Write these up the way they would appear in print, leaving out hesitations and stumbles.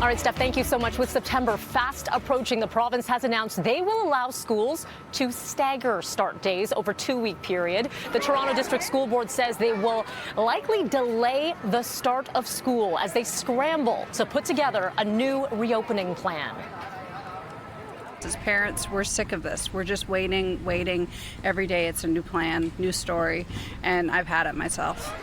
All right, Steph, thank you so much. With September fast approaching, the province has announced they will allow schools to stagger start days over a 2-week period. The Toronto District School Board says they will likely delay the start of school as they scramble to put together a new reopening plan. As parents, we're sick of this. We're just waiting. Every day it's a new plan, new story, and I've had it myself.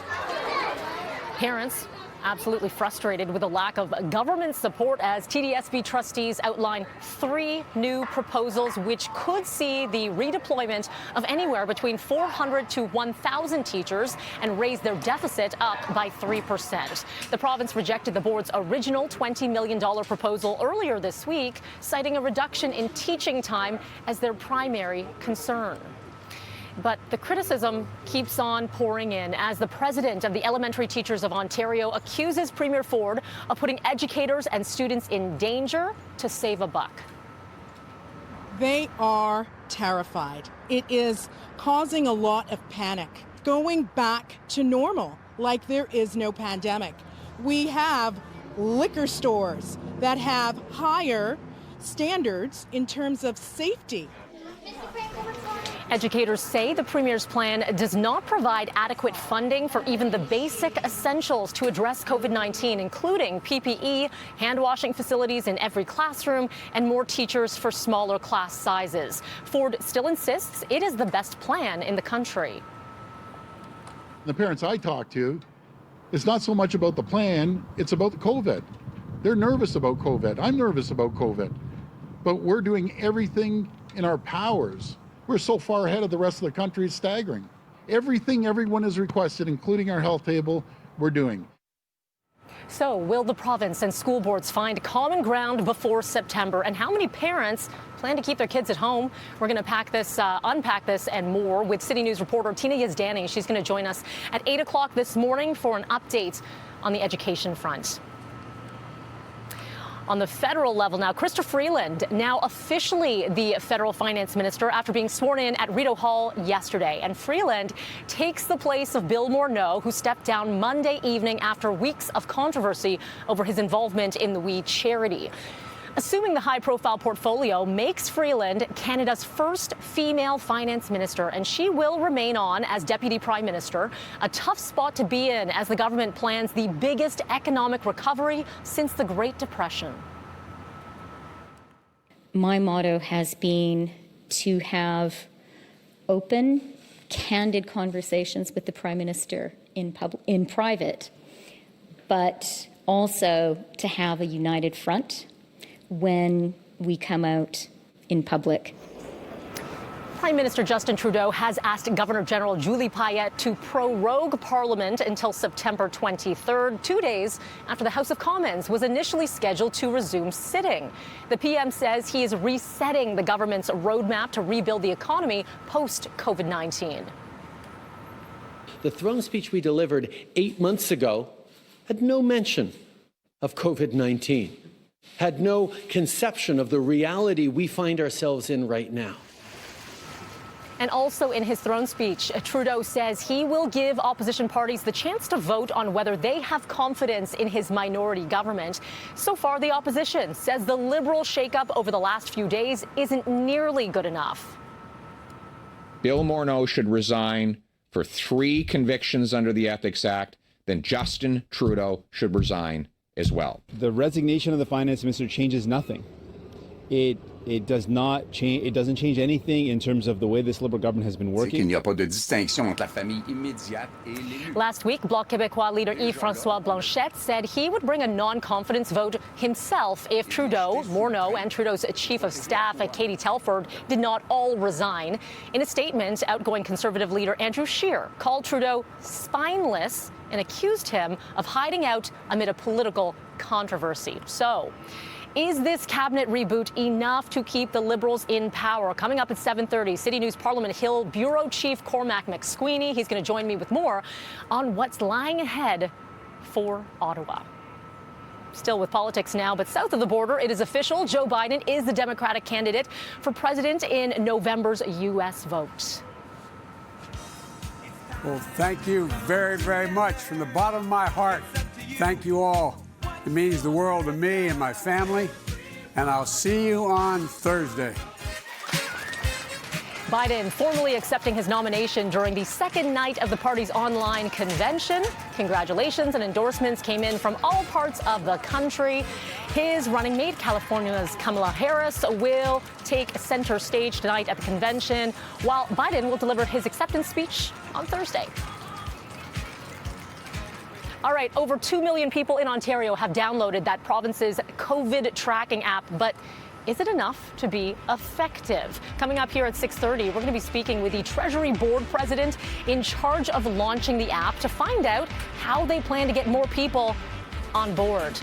Parents absolutely frustrated with a lack of government support as TDSB trustees outline 3 new proposals which could see the redeployment of anywhere between 400 to 1,000 teachers and raise their deficit up by 3%. The province rejected the board's original $20 million proposal earlier this week, citing a reduction in teaching time as their primary concern. But the criticism keeps on pouring in as the president of the Elementary Teachers of Ontario accuses Premier Ford of putting educators and students in danger to save a buck. They are terrified. It is causing a lot of panic, going back to normal like there is no pandemic. We have liquor stores that have higher standards in terms of safety. Educators say the Premier's plan does not provide adequate funding for even the basic essentials to address COVID-19, including PPE, hand-washing facilities in every classroom, and more teachers for smaller class sizes. Ford still insists it is the best plan in the country. The parents I talk to, it's not so much about the plan, it's about the COVID. They're nervous about COVID. I'm nervous about COVID. But we're doing everything in our powers. We're so far ahead of the rest of the country, it's staggering. Everything everyone has requested, including our health table, we're doing. So will the province and school boards find common ground before September? And how many parents plan to keep their kids at home? We're going to unpack this and more with City News reporter Tina Yazdani. She's going to join us at 8 o'clock this morning for an update on the education front. On the federal level now, Chrystia Freeland, now officially the federal finance minister after being sworn in at Rideau Hall yesterday. And Freeland takes the place of Bill Morneau, who stepped down Monday evening after weeks of controversy over his involvement in the We charity. Assuming the high-profile portfolio makes Freeland Canada's first female finance minister, and she will remain on as deputy prime minister, a tough spot to be in as the government plans the biggest economic recovery since the Great Depression. My motto has been to have open, candid conversations with the prime minister in private, but also to have a united front when we come out in public. Prime Minister Justin Trudeau has asked Governor General Julie Payette to prorogue Parliament until September 23rd, 2 days after the House of Commons was initially scheduled to resume sitting. The PM says he is resetting the government's roadmap to rebuild the economy post-COVID-19. The throne speech we delivered 8 months ago had no mention of COVID-19. Had no conception of the reality we find ourselves in right now. And also in his throne speech, Trudeau says he will give opposition parties the chance to vote on whether they have confidence in his minority government. So far, the opposition says the Liberal shakeup over the last few days isn't nearly good enough. Bill Morneau should resign for 3 convictions under the Ethics Act. Then Justin Trudeau should resign as well. The resignation of the finance minister changes nothing. It does not change. It doesn't change anything in terms of the way this Liberal government has been working. Last week, Bloc Québécois leader Yves-François Blanchet said he would bring a non-confidence vote himself if Trudeau, Morneau, and Trudeau's chief of staff, Katie Telford, did not all resign. In a statement, outgoing Conservative leader Andrew Scheer called Trudeau spineless and accused him of hiding out amid a political controversy. So, is this cabinet reboot enough to keep the Liberals in power? Coming up at 7:30, City News Parliament Hill Bureau Chief Cormac McSweeney. He's going to join me with more on what's lying ahead for Ottawa. Still with politics now, but south of the border, it is official. Joe Biden is the Democratic candidate for president in November's U.S. vote. Well, thank you very, very much. From the bottom of my heart, thank you all. It means the world to me and my family, and I'll see you on Thursday. Biden formally accepting his nomination during the second night of the party's online convention. Congratulations and endorsements came in from all parts of the country. His running mate, California's Kamala Harris, will take center stage tonight at the convention, while Biden will deliver his acceptance speech on Thursday. All right, over 2 million people in Ontario have downloaded that province's COVID tracking app, but is it enough to be effective? Coming up here at 6:30, we're going to be speaking with the Treasury Board President in charge of launching the app to find out how they plan to get more people on board.